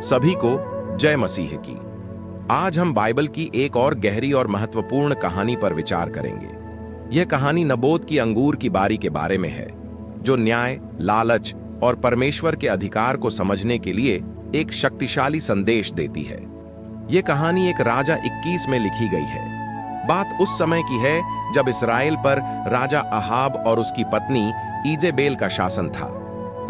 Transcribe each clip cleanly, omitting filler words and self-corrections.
सभी को जय मसीह की। आज हम बाइबल की एक और गहरी और महत्वपूर्ण कहानी पर विचार करेंगे। यह कहानी नबोत की अंगूर की बारी के बारे में है, जो न्याय, लालच और परमेश्वर के अधिकार को समझने के लिए एक शक्तिशाली संदेश देती है। यह कहानी एक राजा 21 में लिखी गई है। बात उस समय की है जब इस्राएल पर राजा अहाब और उसकी पत्नी ईजेबेल का शासन था।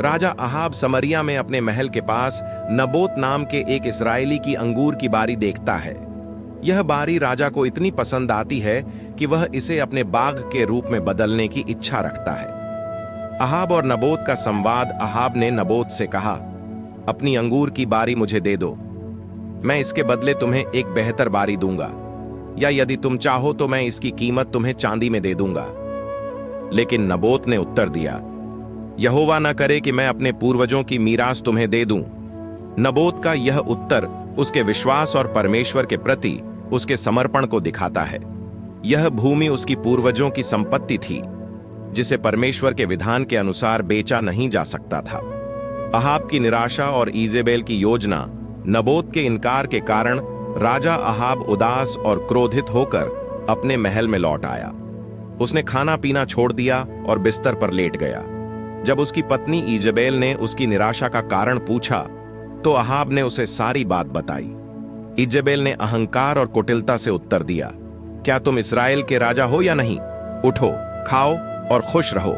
राजा अहाब समरिया में अपने महल के पास नबोत नाम के एक इस्राएली की अंगूर की बारी देखता है। यह बारी राजा को इतनी पसंद आती है कि वह इसे अपने बाग के रूप में बदलने की इच्छा रखता है। अहाब और नबोत का संवाद। अहाब ने नबोत से कहा, अपनी अंगूर की बारी मुझे दे दो, मैं इसके बदले तुम्हें एक बेहतर बारी दूंगा, या यदि तुम चाहो तो मैं इसकी कीमत तुम्हें चांदी में दे दूंगा। लेकिन नबोत ने उत्तर दिया, यहोवा न करे कि मैं अपने पूर्वजों की मीरास तुम्हें दे दूं। नबोत का यह उत्तर उसके विश्वास और परमेश्वर के प्रति उसके समर्पण को दिखाता है। यह भूमि उसकी पूर्वजों की संपत्ति थी, जिसे परमेश्वर के विधान के अनुसार बेचा नहीं जा सकता था। अहाब की निराशा और ईजेबेल की योजना, नबोत के इनकार के कारण राजा अहाब उदास और क्रोधित होकर अपने महल में लौट आया। उसने खाना पीना छोड़ दिया और बिस्तर पर लेट गया। जब उसकी पत्नी ईजेबेल ने उसकी निराशा का कारण पूछा, तो अहाब ने उसे सारी बात बताई। ईजेबेल ने अहंकार और कुटिलता से उत्तर दिया, क्या तुम इस्राएल के राजा हो या नहीं? उठो, खाओ और खुश रहो,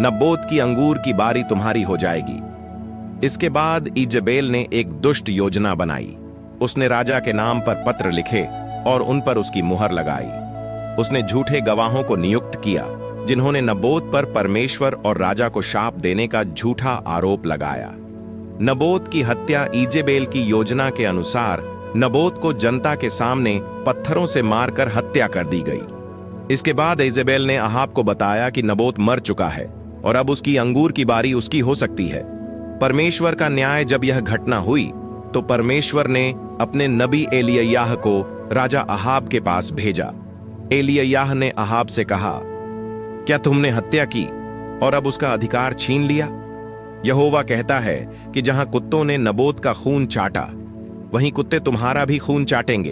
नबोत की अंगूर की बारी तुम्हारी हो जाएगी। इसके बाद ईजेबेल ने एक दुष्ट योजना बनाई। उसने राजा के नाम पर पत्र लिखे और उन पर उसकी मुहर लगाई। उसने झूठे गवाहों को नियुक्त किया, जिन्होंने नबोत पर परमेश्वर और राजा को शाप देने का झूठा आरोप लगाया। नबोत की हत्या ईजेबेल की योजना के अनुसार नबोत को जनता के सामने पत्थरों से मारकर हत्या कर दी गई। इसके बाद ईजेबेल ने अहाब को बताया कि नबोत मर चुका है और अब उसकी अंगूर की बारी उसकी हो सकती है। परमेश्वर का न्याय। जब यह घटना हुई तो परमेश्वर ने अपने नबी एलिय्याह को राजा अहाब के पास भेजा। एलिय्याह ने अहाब से कहा, क्या तुमने हत्या की और अब उसका अधिकार छीन लिया? यहोवा कहता है कि जहां कुत्तों ने नबोत का खून चाटा, वहीं कुत्ते तुम्हारा भी खून चाटेंगे।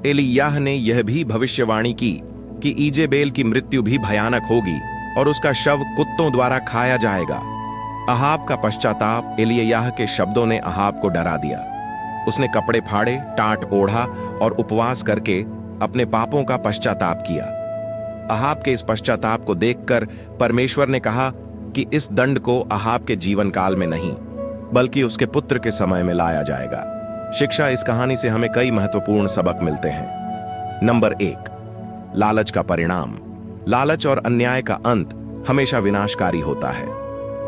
एलिय्याह ने यह भी भविष्यवाणी की कि ईजेबेल की मृत्यु भी भयानक होगी और उसका शव कुत्तों द्वारा खाया जाएगा। अहाब का पश्चाताप। एलिय्याह के शब्दों ने अहाब को डरा दिया। उसने कपड़े फाड़े, टाट ओढ़ा और उपवास करके अपने पापों का पश्चाताप किया। अहाब के इस पश्चाताप को देखकर परमेश्वर ने कहा कि इस दंड को अहाब के जीवन काल में नहीं, बल्कि उसके पुत्र के समय में लाया जाएगा। शिक्षा। इस कहानी से हमें कई महत्वपूर्ण सबक मिलते हैं। नंबर 1, लालच का परिणाम। लालच और अन्याय का अंत हमेशा विनाशकारी होता है।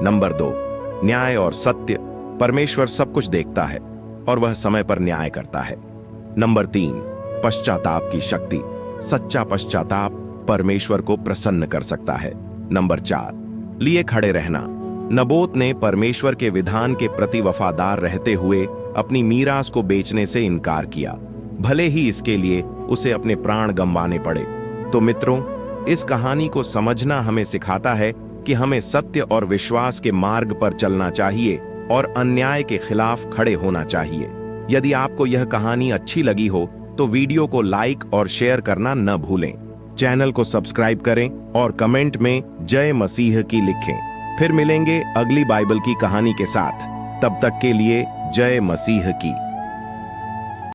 नंबर 2, न्याय और सत्य। परमेश्वर सब कुछ देखता है और वह समय पर न्याय करता है। नंबर 3, पश्चाताप की शक्ति। सच्चा पश्चाताप परमेश्वर को प्रसन्न कर सकता है। नंबर 4, लिए खड़े रहना। नबोत ने परमेश्वर के विधान के प्रति वफादार रहते हुए अपनी मीरास को बेचने से इनकार किया, भले ही इसके लिए उसे अपने प्राण गंवाने पड़े। तो मित्रों, इस कहानी को समझना हमें सिखाता है कि हमें सत्य और विश्वास के मार्ग पर चलना चाहिए और अन्याय के खिलाफ खड़े होना चाहिए। यदि आपको यह कहानी अच्छी लगी हो तो वीडियो को लाइक और शेयर करना न भूलें। चैनल को सब्सक्राइब करें और कमेंट में जय मसीह की लिखें। फिर मिलेंगे अगली बाइबल की कहानी के साथ। तब तक के लिए जय मसीह की।